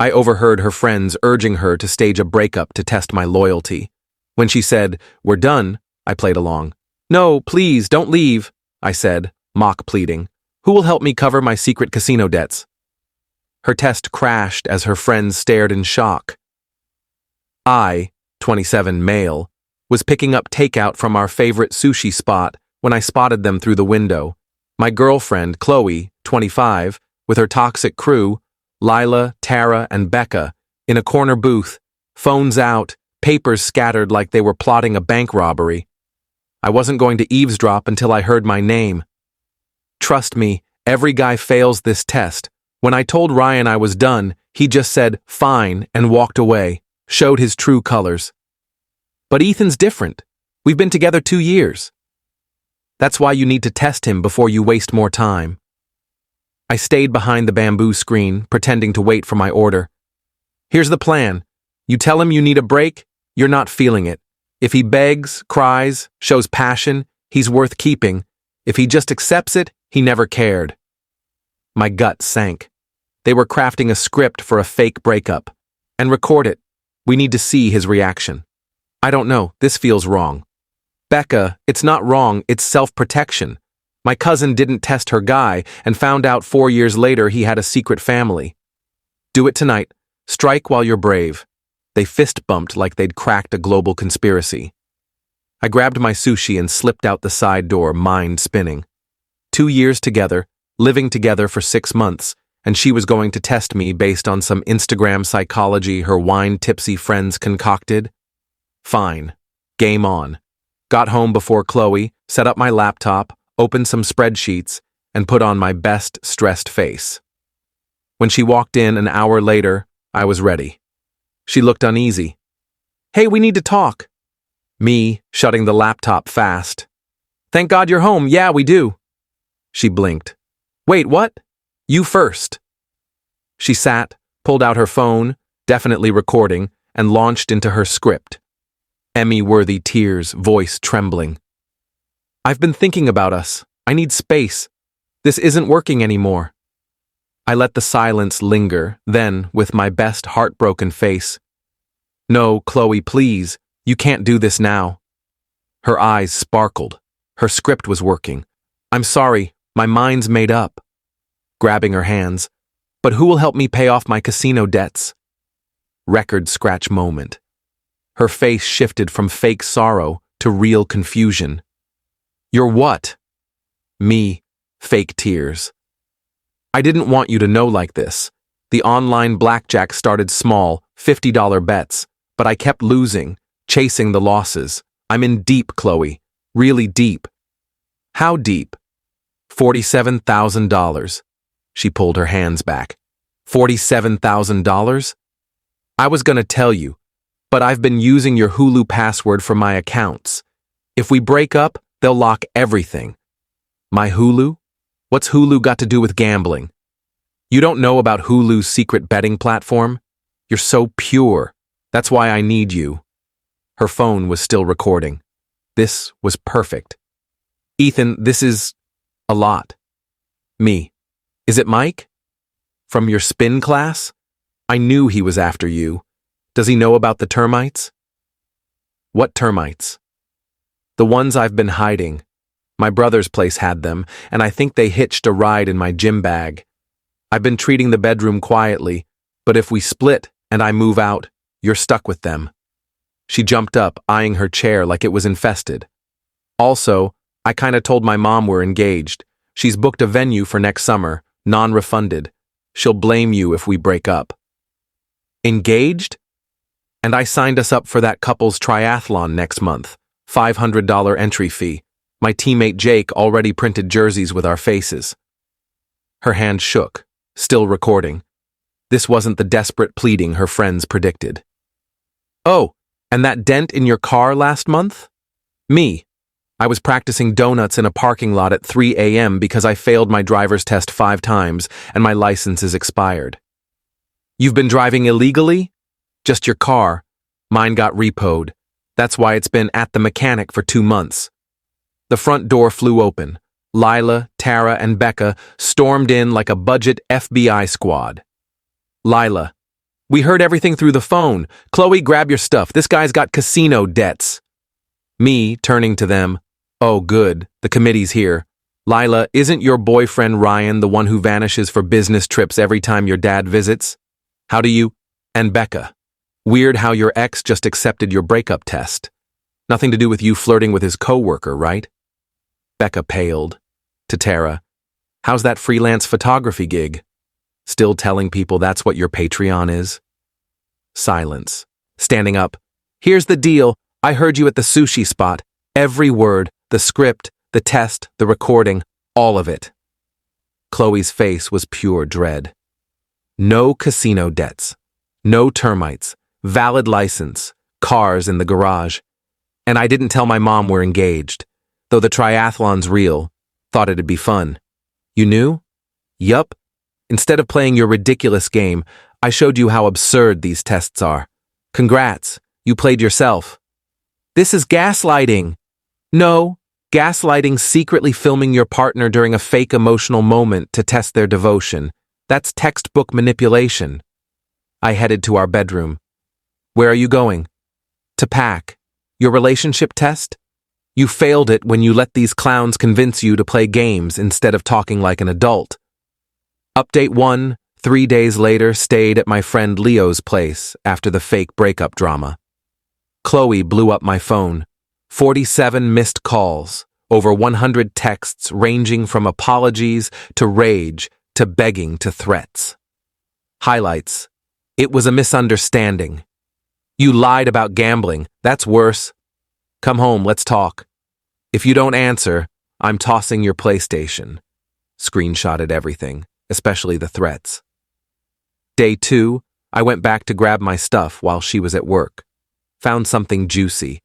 I overheard her friends urging her to stage a breakup to test my loyalty. When she said, "We're done," I played along. "No, please, don't leave," I said, mock-pleading. "Who will help me cover my secret casino debts?" Her test crashed as her friends stared in shock. I, 27 male, was picking up takeout from our favorite sushi spot when I spotted them through the window. My girlfriend, Qley, 25, with her toxic crew, Lila, Tara, and Becca, in a corner booth, phones out, papers scattered like they were plotting a bank robbery. I wasn't going to eavesdrop until I heard my name. Trust me, every guy fails this test. When I told Ryan I was done, he just said, "Fine," and walked away, showed his true colors. But Ethan's different. We've been together 2 years. That's why you need to test him before you waste more time. I stayed behind the bamboo screen, pretending to wait for my order. Here's the plan. You tell him you need a break, you're not feeling it. If he begs, cries, shows passion, he's worth keeping. If he just accepts it, he never cared. My gut sank. They were crafting a script for a fake breakup. And record it. We need to see his reaction. I don't know, this feels wrong. Becca, it's not wrong, it's self-protection. My cousin didn't test her guy and found out 4 years later he had a secret family. Do it tonight. Strike while you're brave. They fist-bumped like they'd cracked a global conspiracy. I grabbed my sushi and slipped out the side door, mind spinning. 2 years together, living together for 6 months, and she was going to test me based on some Instagram psychology her wine-tipsy friends concocted? Fine. Game on. Got home before Qley, set up my laptop, opened some spreadsheets, and put on my best stressed face. When she walked in an hour later, I was ready. She looked uneasy. "Hey, we need to talk." Me, shutting the laptop fast. "Thank God you're home. Yeah, we do." She blinked. "Wait, what? You first." She sat, pulled out her phone, definitely recording, and launched into her script. Emmy-worthy tears, voice trembling. "I've been thinking about us. I need space. This isn't working anymore." I let the silence linger, then, with my best heartbroken face, "No, Qley, please. You can't do this now." Her eyes sparkled. Her script was working. "I'm sorry. My mind's made up." Grabbing her hands. "But who will help me pay off my casino debts?" Record scratch moment. Her face shifted from fake sorrow to real confusion. "You're what?" Me, fake tears. "I didn't want you to know like this. The online blackjack started small, $50 bets, but I kept losing, chasing the losses. I'm in deep, Qley. Really deep." "How deep?" $47,000. She pulled her hands back. $47,000? "I was gonna tell you, but I've been using your Hulu password for my accounts. If we break up, they'll lock everything." "My Hulu? What's Hulu got to do with gambling?" "You don't know about Hulu's secret betting platform? You're so pure. That's why I need you." Her phone was still recording. This was perfect. "Ethan, this is a lot." Me. "Is it Mike? From your spin class? I knew he was after you. Does he know about the termites?" "What termites?" "The ones I've been hiding. My brother's place had them, and I think they hitched a ride in my gym bag. I've been treating the bedroom quietly, but if we split and I move out, you're stuck with them." She jumped up, eyeing her chair like it was infested. "Also, I kinda told my mom we're engaged. She's booked a venue for next summer, non-refunded. She'll blame you if we break up." "Engaged?" "And I signed us up for that couple's triathlon next month. $500 entry fee. My teammate Jake already printed jerseys with our faces." Her hand shook, still recording. This wasn't the desperate pleading her friends predicted. "Oh, and that dent in your car last month?" Me. "I was practicing donuts in a parking lot at 3 a.m. because I failed my driver's test 5 times and my license is expired." "You've been driving illegally?" "Just your car. Mine got repoed. That's why it's been at the mechanic for 2 months." The front door flew open. Lila, Tara, and Becca stormed in like a budget FBI squad. "Lila, We heard everything through the phone. Qley, grab your stuff. This guy's got casino debts. Me, turning to them. Oh, good. The committee's here. Lila, isn't your boyfriend Ryan the one who vanishes for business trips every time your dad visits? How do you? And Becca. Weird how your ex just accepted your breakup test. Nothing to do with you flirting with his coworker, right? Becca paled. To Tara. How's that freelance photography gig? Still telling people that's what your Patreon is? Silence. Standing up. Here's the deal. I heard you at the sushi spot. Every word, the script, the test, the recording, all of it. Qley's face was pure dread. No casino debts. No termites. Valid license. Cars in the garage. And I didn't tell my mom we're engaged. Though the triathlon's real. Thought it'd be fun. You knew? Yup. Instead of playing your ridiculous game, I showed you how absurd these tests are. Congrats. You played yourself. This is gaslighting. No. Gaslighting, secretly filming your partner during a fake emotional moment to test their devotion. That's textbook manipulation. I headed to our bedroom. Where are you going? To pack. Your relationship test? You failed it when you let these clowns convince you to play games instead of talking like an adult. Update 1, 3 days later, stayed at my friend Leo's place after the fake breakup drama. Qley blew up my phone. 47 missed calls, over 100 texts ranging from apologies to rage to begging to threats. Highlights. It was a misunderstanding. You lied about gambling. That's worse. Come home, let's talk. If you don't answer, I'm tossing your PlayStation. Screenshotted everything, especially the threats. Day 2, I went back to grab my stuff while she was at work. Found something juicy.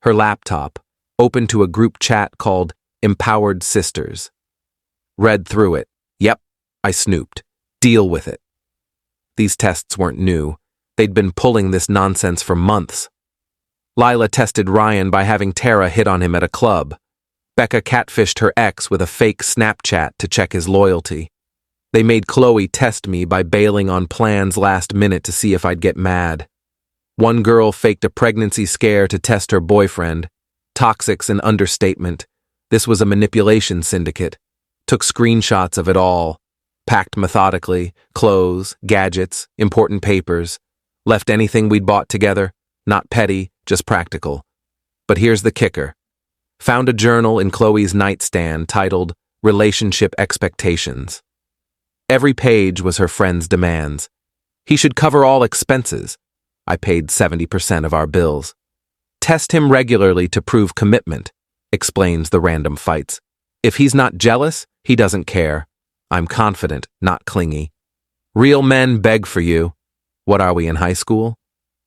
Her laptop, open to a group chat called Empowered Sisters. Read through it. Yep, I snooped. Deal with it. These tests weren't new. They'd been pulling this nonsense for months. Lila tested Ryan by having Tara hit on him at a club. Becca catfished her ex with a fake Snapchat to check his loyalty. They made Qley test me by bailing on plans last minute to see if I'd get mad. One girl faked a pregnancy scare to test her boyfriend. Toxic's an understatement. This was a manipulation syndicate. Took screenshots of it all. Packed methodically, clothes, gadgets, important papers. Left anything we'd bought together. Not petty, just practical. But here's the kicker. Found a journal in Qley's nightstand titled Relationship Expectations. Every page was her friend's demands. He should cover all expenses. I paid 70% of our bills. Test him regularly to prove commitment, explains the random fights. If he's not jealous, he doesn't care. I'm confident, not clingy. Real men beg for you. What are we in high school?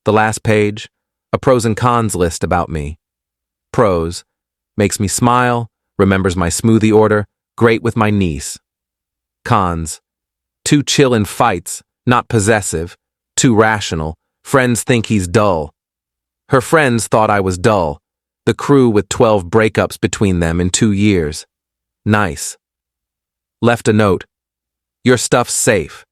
The last page, a pros and cons list about me. Pros, makes me smile, remembers my smoothie order, great with my niece. Cons, too chill in fights, not possessive, too rational. Friends think he's dull. Her friends thought I was dull. The crew with 12 breakups between them in 2 years. Nice. Left a note. Your stuff's safe.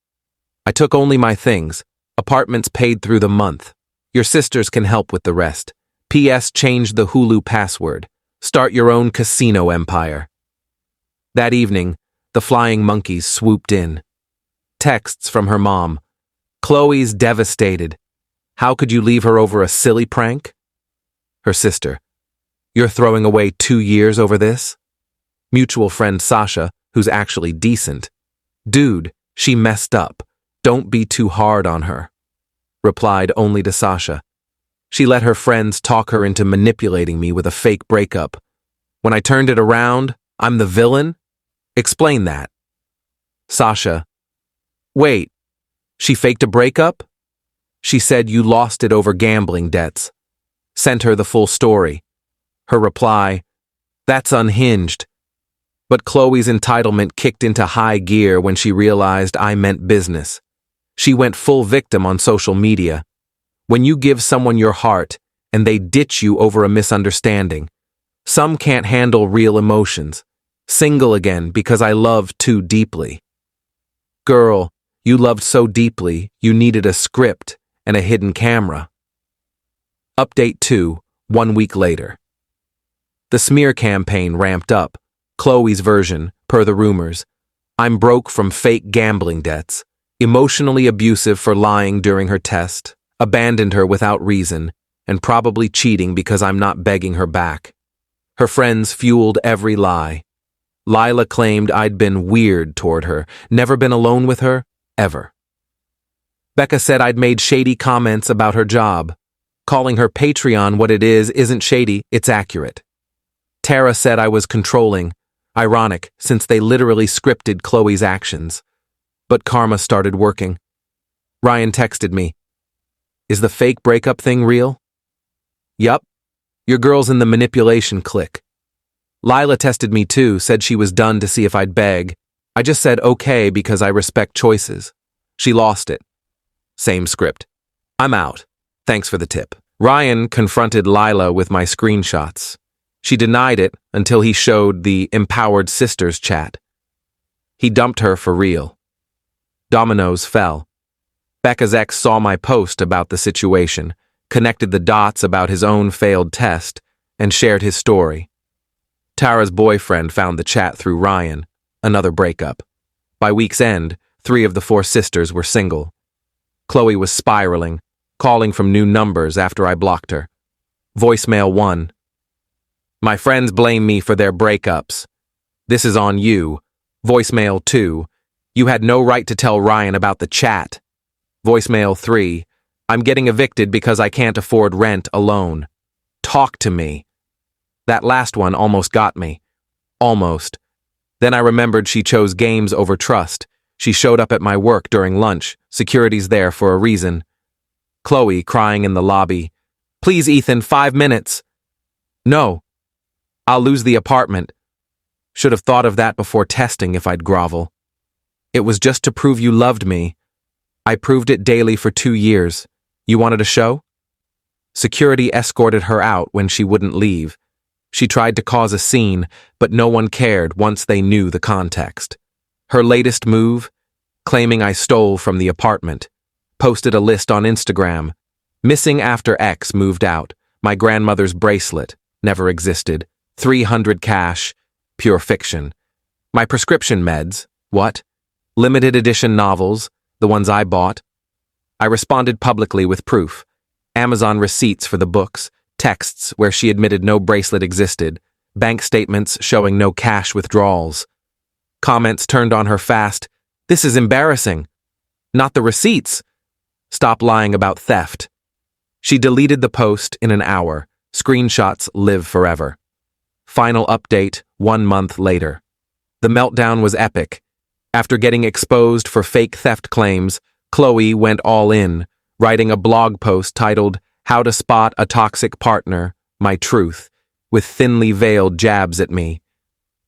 I took only my things. Apartments paid through the month. Your sisters can help with the rest. P.S. Change the Hulu password. Start your own casino empire. That evening, the flying monkeys swooped in. Texts from her mom. Qley's devastated. How could you leave her over a silly prank? Her sister. You're throwing away 2 years over this? Mutual friend Sasha, who's actually decent. Dude, she messed up. Don't be too hard on her. Replied only to Sasha. She let her friends talk her into manipulating me with a fake breakup. When I turned it around, I'm the villain? Explain that. Sasha. Wait, she faked a breakup? She said you lost it over gambling debts. Sent her the full story. Her reply, that's unhinged. But Qley's entitlement kicked into high gear when she realized I meant business. She went full victim on social media. When you give someone your heart and they ditch you over a misunderstanding, some can't handle real emotions. Single again because I love too deeply. Girl, You loved so deeply, you needed a script and a hidden camera. Update 2, 1 week later. The smear campaign ramped up. Qley's version, per the rumors. I'm broke from fake gambling debts, emotionally abusive for lying during her test, abandoned her without reason, and probably cheating because I'm not begging her back. Her friends fueled every lie. Lila claimed I'd been weird toward her, never been alone with her, ever. Becca said I'd made shady comments about her job. Calling her Patreon what it is isn't shady, it's accurate. Tara said I was controlling, ironic since they literally scripted Qley's actions. But karma started working. Ryan texted me, "Is the fake breakup thing real?" "Yup. Your girl's in the manipulation clique." Lila tested me too, said she was done to see if I'd beg. I just said okay because I respect choices. She lost it. Same script. I'm out. Thanks for the tip. Ryan confronted Lila with my screenshots. She denied it until he showed the Empowered Sisters chat. He dumped her for real. Dominoes fell. Becca's ex saw my post about the situation, connected the dots about his own failed test, and shared his story. Tara's boyfriend found the chat through Ryan, another breakup. By week's end, 3 of the 4 sisters were single. Qley was spiraling, calling from new numbers after I blocked her. Voicemail 1. My friends blame me for their breakups. This is on you. Voicemail 2. You had no right to tell Ryan about the chat. Voicemail 3. I'm getting evicted because I can't afford rent alone. Talk to me. That last one almost got me. Almost. Then I remembered she chose games over trust. She showed up at my work during lunch. Security's there for a reason. Qley crying in the lobby. Please, Ethan, 5 minutes. No. I'll lose the apartment. Should have thought of that before testing if I'd grovel. It was just to prove you loved me. I proved it daily for 2 years. You wanted a show? Security escorted her out when she wouldn't leave. She tried to cause a scene, but no one cared once they knew the context. Her latest move? Claiming I stole from the apartment. Posted a list on Instagram. Missing after ex moved out. My grandmother's bracelet. Never existed. 300 cash. Pure fiction. My prescription meds. What? Limited edition novels. The ones I bought. I responded publicly with proof. Amazon receipts for the books. Texts where she admitted no bracelet existed. Bank statements showing no cash withdrawals. Comments turned on her fast. This is embarrassing. Not the receipts. Stop lying about theft. She deleted the post in an hour. Screenshots live forever. Final update 1 month later. The meltdown was epic. After getting exposed for fake theft claims, Qley went all in, writing a blog post titled How to Spot a Toxic Partner, My Truth, with thinly veiled jabs at me.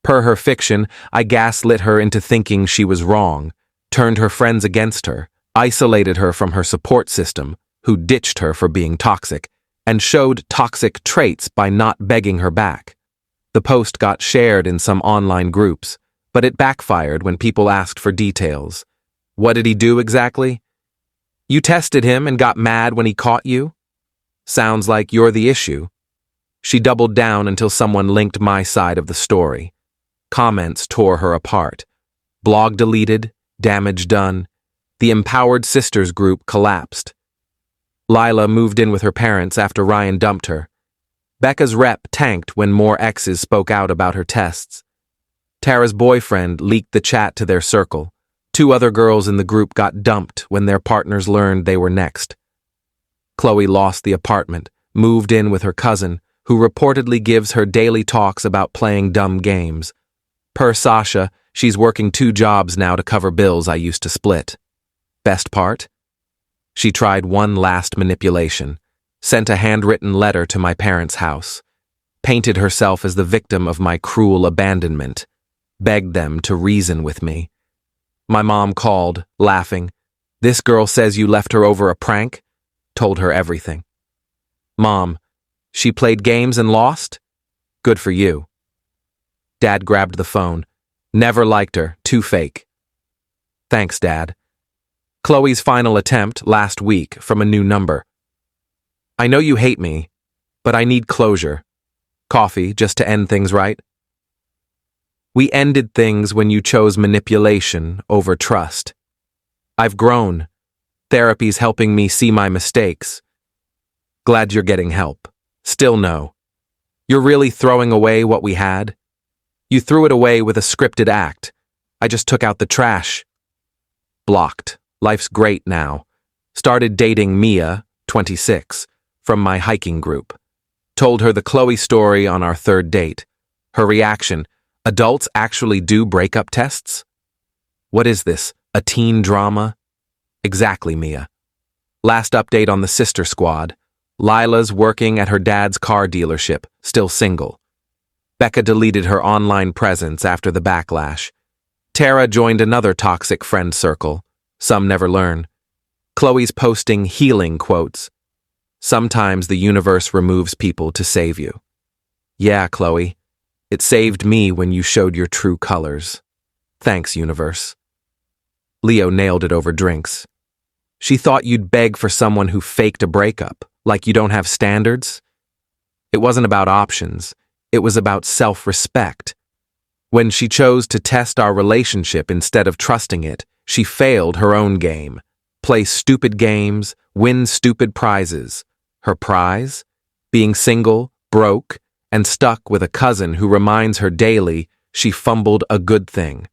Per her fiction, I gaslit her into thinking she was wrong, turned her friends against her, isolated her from her support system, who ditched her for being toxic, and showed toxic traits by not begging her back. The post got shared in some online groups, but it backfired when people asked for details. What did he do exactly? You tested him and got mad when he caught you? Sounds like you're the issue. She doubled down until someone linked my side of the story. Comments tore her apart. Blog deleted, damage done. The Empowered Sisters group collapsed. Lila moved in with her parents after Ryan dumped her. Becca's rep tanked when more exes spoke out about her tests. Tara's boyfriend leaked the chat to their circle. 2 other girls in the group got dumped when their partners learned they were next. Qley lost the apartment, moved in with her cousin, who reportedly gives her daily talks about playing dumb games. Per Sasha, she's working 2 jobs now to cover bills I used to split. Best part? She tried one last manipulation. Sent a handwritten letter to my parents' house. Painted herself as the victim of my cruel abandonment. Begged them to reason with me. My mom called, laughing. This girl says you left her over a prank? Told her everything. Mom, she played games and lost? Good for you. Dad grabbed the phone. Never liked her, too fake. Thanks, Dad. Qley's final attempt last week from a new number. I know you hate me, but I need closure. Coffee just to end things right? We ended things when you chose manipulation over trust. I've grown. Therapy's helping me see my mistakes. Glad you're getting help. Still no. You're really throwing away what we had? You threw it away with a scripted act. I just took out the trash. Blocked. Life's great now. Started dating Mia, 26, from my hiking group. Told her the Qley story on our third date. Her reaction, adults actually do breakup tests? What is this, a teen drama? Exactly, Mia. Last update on the sister squad. Lila's working at her dad's car dealership, still single. Becca deleted her online presence after the backlash. Tara joined another toxic friend circle. Some never learn. Qley's posting healing quotes. Sometimes the universe removes people to save you. Yeah, Qley. It saved me when you showed your true colors. Thanks, universe. Leo nailed it over drinks. She thought you'd beg for someone who faked a breakup, like you don't have standards. It wasn't about options. It was about self-respect. When she chose to test our relationship instead of trusting it, she failed her own game. Play stupid games, win stupid prizes. Her prize? Being single, broke, and stuck with a cousin who reminds her daily she fumbled a good thing.